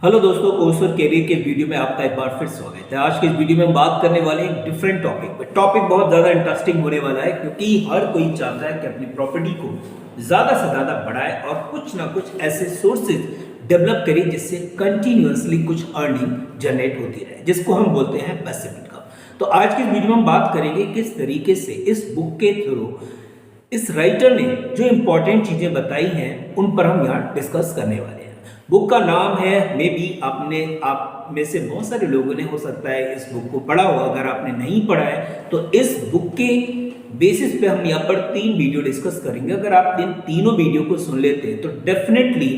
Hello दोस्तों, course और career के वीडियो में आपका एक बार फिर स्वागत है। आज के इस वीडियो में हम बात करने वाले हैं एक डिफरेंट टॉपिक पे। टॉपिक बहुत ज़्यादा इंटरेस्टिंग होने वाला है क्योंकि हर कोई चाहता है कि अपनी प्रॉपर्टी को ज़्यादा से ज़्यादा बढ़ाए और कुछ ना कुछ ऐसे सोर्सेज डेवलप करे जिससे कंटिन्यूअसली कुछ अर्निंग जनरेट होती रहे, जिसको हम बोलते हैं पैसिव इनकम। तो आज के वीडियो में हम बात करेंगे किस तरीके से इस बुक के थ्रू इस राइटर ने जो इंपॉर्टेंट चीज़ें बताई हैं उन पर हम यहाँ डिस्कस करने वाले हैं। बुक का नाम है, मे बी आप में से बहुत सारे लोगों ने हो सकता है इस बुक को पढ़ा हो। अगर आपने नहीं पढ़ा है तो इस बुक के बेसिस पे हम यहाँ पर 3 वीडियो डिस्कस करेंगे। अगर आप तीनों वीडियो को सुन लेते हैं तो डेफिनेटली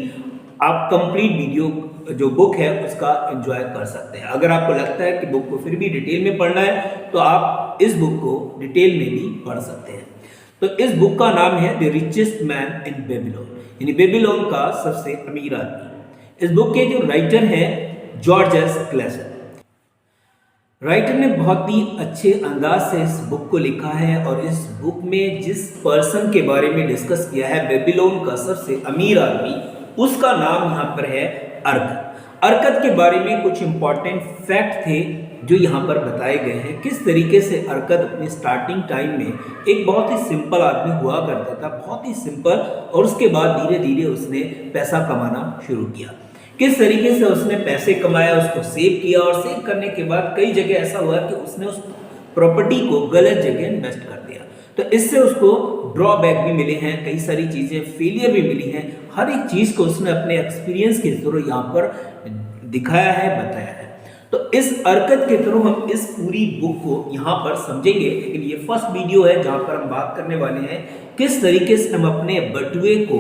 आप कंप्लीट वीडियो जो बुक है उसका एंजॉय कर सकते हैं। अगर आपको लगता है कि बुक को फिर भी डिटेल में पढ़ना है तो आप इस बुक को डिटेल में भी पढ़ सकते हैं। तो इस बुक का नाम है the richest man in Babylon, यानी बेबीलोन का सबसे अमीर आदमी। इस बुक के जो राइटर हैं जॉर्ज एस क्लेसन। राइटर ने बहुत ही अच्छे अंदाज से इस बुक को लिखा है और इस बुक में जिस पर्सन के बारे में डिस्कस किया है, बेबीलोन का सबसे अमीर आदमी, उसका नाम यहाँ पर है अर्कत। अर्कत के बारे में कुछ इंपॉर्टेंट फैक्ट थे जो यहाँ पर बताए गए हैं। किस तरीके से अर्कत अपने स्टार्टिंग टाइम में एक बहुत ही सिंपल आदमी हुआ करता था, बहुत ही सिंपल, और उसके बाद धीरे धीरे उसने पैसा कमाना शुरू किया। किस तरीके से उसने पैसे कमाया, उसको सेव किया और सेव करने के बाद कई जगह ऐसा हुआ कि उसने उस प्रॉपर्टी को गलत जगह इन्वेस्ट कर दिया। तो इससे उसको ड्रॉबैक भी मिले हैं, कई सारी चीज़ें फेलियर भी मिली हैं। हर एक चीज़ को उसने अपने एक्सपीरियंस के थ्रू यहाँ पर दिखाया है, बताया है। तो इस अर्कत के थ्रू हम इस पूरी बुक को यहाँ पर समझेंगे। लेकिन ये फर्स्ट वीडियो है जहाँ पर हम बात करने वाले हैं किस तरीके से हम अपने बटुए को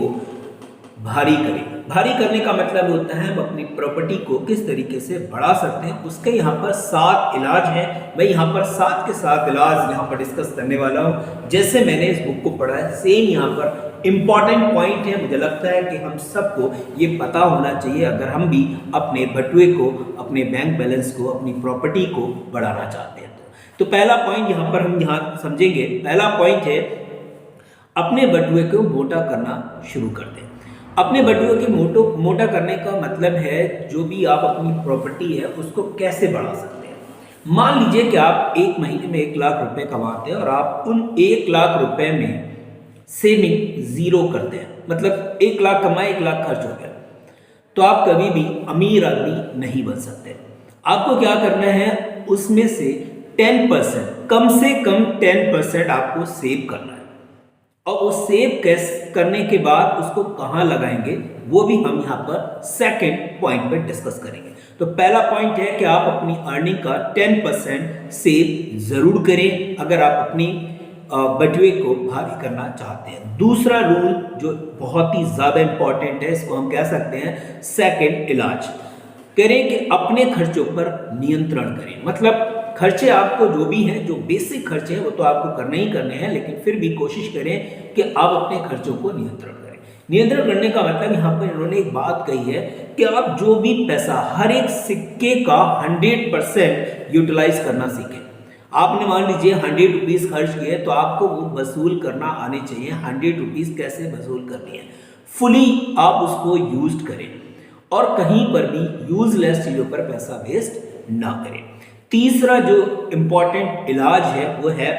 भारी करें। भारी करने का मतलब होता है हम अपनी प्रॉपर्टी को किस तरीके से बढ़ा सकते हैं। उसके यहाँ पर 7 इलाज हैं। मैं यहाँ पर 7 के 7 इलाज यहाँ पर डिस्कस करने वाला हूँ। जैसे मैंने इस बुक को पढ़ा है, सेम यहाँ पर इम्पॉर्टेंट पॉइंट है। मुझे लगता है कि हम सबको ये पता होना चाहिए अगर हम भी अपने बटुए को, अपने बैंक बैलेंस को, अपनी प्रॉपर्टी को बढ़ाना चाहते हैं। तो पहला पॉइंट यहाँ पर हम यहाँ समझेंगे। पहला पॉइंट है अपने बटुए को मोटा करना शुरू कर दें। अपने बटुए के मोटा करने का मतलब है जो भी आप अपनी प्रॉपर्टी है उसको कैसे बढ़ा सकते हैं। मान लीजिए कि आप एक महीने में 1 लाख रुपए कमाते हैं और आप उन 1 लाख रुपए में सेविंग 0 करते हैं, मतलब 1 लाख कमाए 1 लाख खर्च हो गया, तो आप कभी भी अमीर आदमी नहीं बन सकते। आपको क्या करना है, उसमें से 10%, कम से कम 10% आपको सेव करना है। और वो सेव कैसे करने के बाद उसको कहाँ लगाएंगे वो भी हम यहाँ पर सेकंड पॉइंट पर डिस्कस करेंगे। तो पहला पॉइंट है कि आप अपनी अर्निंग का 10% सेव जरूर करें अगर आप अपनी बटुए को भारी करना चाहते हैं। दूसरा रूल जो बहुत ही ज़्यादा इंपॉर्टेंट है, इसको हम कह सकते हैं सेकंड इलाज करें कि अपने खर्चों पर नियंत्रण करें। मतलब खर्चे आपको जो भी हैं, जो बेसिक खर्चे हैं वो तो आपको करने ही करने हैं, लेकिन फिर भी कोशिश करें कि आप अपने खर्चों को नियंत्रण करें। नियंत्रण करने का मतलब यहाँ पर इन्होंने एक बात कही है कि आप जो भी पैसा, हर एक सिक्के का 100% यूटिलाइज करना सीखें। आपने मान लीजिए 100 रुपीज़ खर्च किए तो आपको वो वसूल करना आने चाहिए। 100 रुपीज़ कैसे वसूल करनी है, फुली आप उसको यूज करें और कहीं पर भी यूजलेस चीज़ों पर पैसा वेस्ट ना करें। तीसरा जो इंपॉर्टेंट इलाज है वो है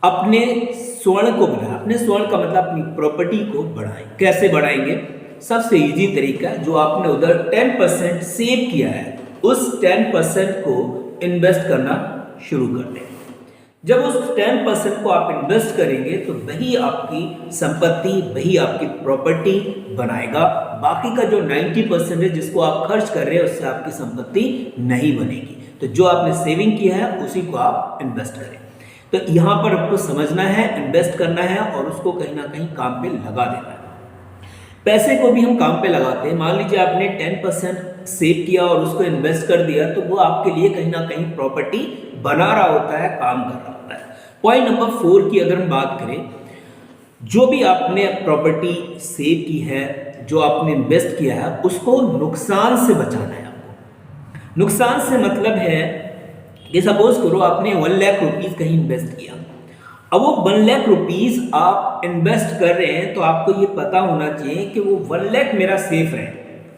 अपने स्वर्ण को बढ़ाएं। अपने स्वर्ण का मतलब अपनी प्रॉपर्टी को बढ़ाएं। कैसे बढ़ाएंगे? सबसे इजी तरीका, जो आपने उधर 10% सेव किया है उस 10% को इन्वेस्ट करना शुरू कर दें। जब उस 10% को आप इन्वेस्ट करेंगे तो वही आपकी संपत्ति, वही आपकी प्रॉपर्टी बनाएगा। बाकी का जो 90% है जिसको आप खर्च कर रहे हैं उससे आपकी संपत्ति नहीं बनेगी। तो जो आपने सेविंग किया है उसी को आप इन्वेस्ट करें। तो यहाँ पर आपको समझना है, इन्वेस्ट करना है और उसको कहीं ना कहीं काम पे लगा देना है। पैसे को भी हम काम पे लगाते हैं। मान लीजिए आपने 10% सेव किया और उसको इन्वेस्ट कर दिया तो वो आपके लिए कहीं ना कहीं प्रॉपर्टी बना रहा होता है, काम कर रहा होता है। पॉइंट नंबर 4 की अगर हम बात करें, जो भी आपने प्रॉपर्टी सेव की है, जो आपने इन्वेस्ट किया है, उसको नुकसान से बचाना है। आपको नुकसान से मतलब है कि सपोज करो आपने 1 लाख रुपीज़ कहीं इन्वेस्ट किया। अब वो 1 लाख रुपीज़ आप इन्वेस्ट कर रहे हैं तो आपको ये पता होना चाहिए कि वो 1 लाख मेरा सेफ है।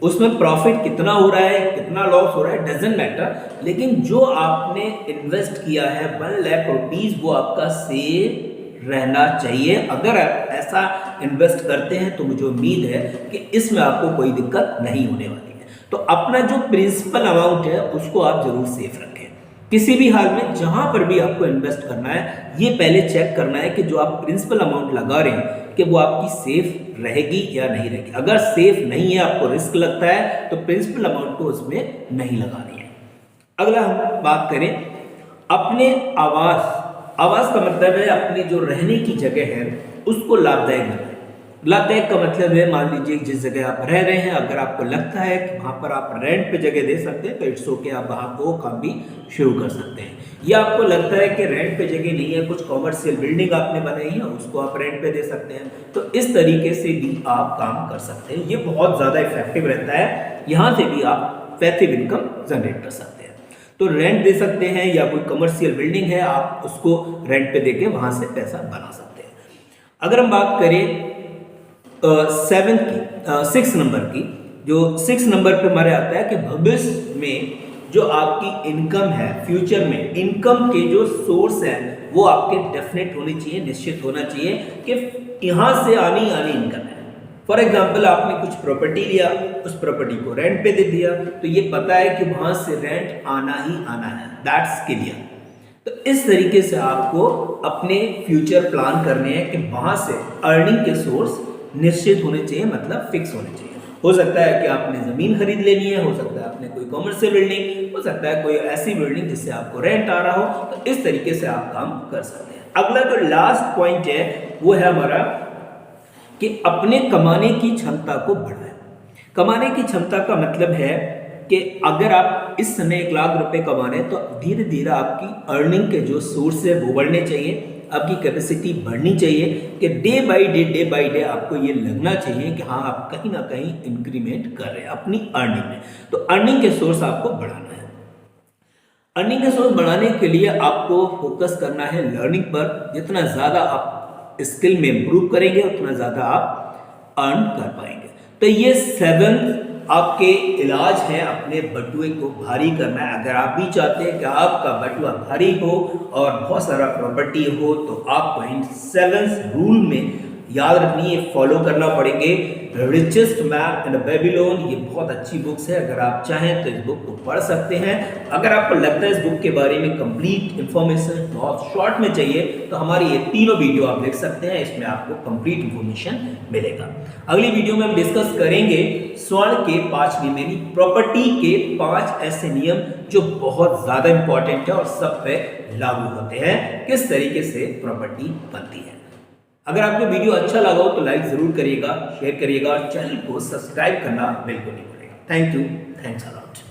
उसमें प्रॉफिट कितना हो रहा है, कितना लॉस हो रहा है, डजेंट मैटर, लेकिन जो आपने इन्वेस्ट किया है 1 लाख रुपीज वो आपका सेव रहना चाहिए। अगर आप ऐसा इन्वेस्ट करते हैं तो मुझे उम्मीद है कि इसमें आपको कोई दिक्कत नहीं होने वाली है। तो अपना जो प्रिंसिपल अमाउंट है उसको आप जरूर सेफ रखें। किसी भी हाल में जहां पर भी आपको इन्वेस्ट करना है, ये पहले चेक करना है कि जो आप प्रिंसिपल अमाउंट लगा रहे हैं कि वो आपकी सेफ रहेगी या नहीं रहेगी। अगर सेफ नहीं है, आपको रिस्क लगता है, तो प्रिंसिपल अमाउंट को उसमें नहीं लगानी है। अगला हम बात करें अपने आवास। आवास का मतलब है अपनी जो रहने की जगह है उसको लाभदायक बनाए। लाभदायक का मतलब है, मान लीजिए जिस जगह आप रह रहे हैं, अगर आपको लगता है कि वहां पर आप रेंट पे जगह दे सकते हैं तो इट्स ओके, आप वहां वो काम भी शुरू कर सकते हैं। या आपको लगता है कि रेंट पे जगह नहीं है, कुछ कॉमर्शियल बिल्डिंग आपने बनाई है, उसको आप रेंट पे दे सकते हैं, तो इस तरीके से भी आप काम कर सकते हैं। ये बहुत ज्यादा इफेक्टिव रहता है, यहां से भी आप पैसिव इनकम जनरेट कर सकते हैं। तो रेंट दे सकते हैं या कोई कमर्शियल बिल्डिंग है, आप उसको रेंट पे देके वहां से पैसा बना सकते हैं। अगर हम बात करें 6 नंबर की, जो 6 नंबर पे हमारे आता है कि भविष्य में जो आपकी इनकम है, फ्यूचर में इनकम के जो सोर्स है वो आपके डेफिनेट होने चाहिए, निश्चित होना चाहिए कि यहाँ से आनी इनकम है। फॉर एग्जाम्पल आपने कुछ प्रॉपर्टी लिया, उस प्रॉपर्टी को रेंट पे दे दिया, तो ये पता है कि वहां से रेंट आना ही आना है, दैट्स क्लियर। तो इस तरीके से आपको अपने फ्यूचर प्लान करने हैं कि वहां से अर्निंग के सोर्स निश्चित होने चाहिए, मतलब फिक्स होने चाहिए। हो सकता है कि आपने जमीन खरीद लेनी है, हो सकता है आपने कोई कॉमर्शियल बिल्डिंग, हो सकता है कोई ऐसी बिल्डिंग जिससे आपको रेंट आ रहा हो, तो इस तरीके से आप काम कर सकते हैं। अगला जो लास्ट पॉइंट है वो है हमारा कि अपने कमाने की क्षमता को बढ़ाएं। कमाने की क्षमता का मतलब है कि अगर आप इस समय 1 लाख रुपए कमा रहे हैं तो धीरे धीरे आपकी अर्निंग के जो सोर्स है वो बढ़ने चाहिए, आपकी कैपेसिटी बढ़नी चाहिए कि डे बाय डे आपको ये लगना चाहिए कि हाँ आप कहीं ना कहीं इंक्रीमेंट कर रहे हैं अपनी अर्निंग में। तो अर्निंग के सोर्स आपको बढ़ाना है। अर्निंग के सोर्स बढ़ाने के लिए आपको फोकस करना है लर्निंग पर। जितना ज़्यादा आप स्किल में इंप्रूव करेंगे उतना ज़्यादा आप अर्न कर पाएंगे। तो ये 7 आपके इलाज है अपने बटुए को भारी करना है। अगर आप भी चाहते हैं कि आपका बटुआ भारी हो और बहुत सारा प्रॉपर्टी हो, तो आपको इन 7 रूल में याद रखनी है, फॉलो करना पड़ेंगे। रिचेस्ट मैन इन बेबीलोन, ये बहुत अच्छी बुक्स है, अगर आप चाहें तो इस बुक को पढ़ सकते हैं। अगर आपको लगता है इस बुक के बारे में कंप्लीट इंफॉर्मेशन बहुत शॉर्ट में चाहिए तो हमारी ये तीनों वीडियो आप देख सकते हैं, इसमें आपको कंप्लीट इंफॉर्मेशन मिलेगा। अगली वीडियो में हम डिस्कस करेंगे स्वर्ण के 5 नियम, यानी प्रॉपर्टी के 5 ऐसे नियम जो बहुत ज्यादा इंपॉर्टेंट है और सब पे लागू होते हैं, किस तरीके से प्रॉपर्टी बनती है। अगर आपको वीडियो अच्छा लगा हो तो लाइक जरूर करिएगा, शेयर करिएगा और चैनल को सब्सक्राइब करना बिल्कुल नहीं भूलिएगा। Thank you, thanks a lot.